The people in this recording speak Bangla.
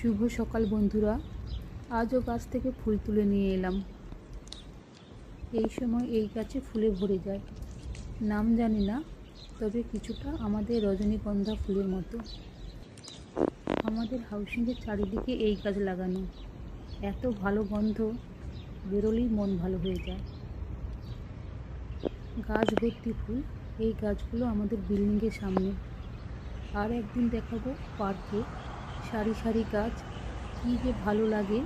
শুভ সকাল বন্ধুরা। আজও গাছ থেকে ফুল তুলে নিয়ে এলাম। এই সময় এই গাছে ফুলে ভরে যায়। নাম জানি না, তবে কিছুটা আমাদের রজনীগন্ধা ফুলের মতো। আমাদের হাউসিংয়ের চারিদিকে এই গাছ লাগানো। এত ভালো গন্ধ বেরোলেই মন ভালো হয়ে যায়। গাছ ভর্তি ফুল। এই গাছগুলো আমাদের বিল্ডিংয়ের সামনে। আর একদিন দেখাবো পার্কে সারি সারি গাছ, কী যে ভালো লাগে।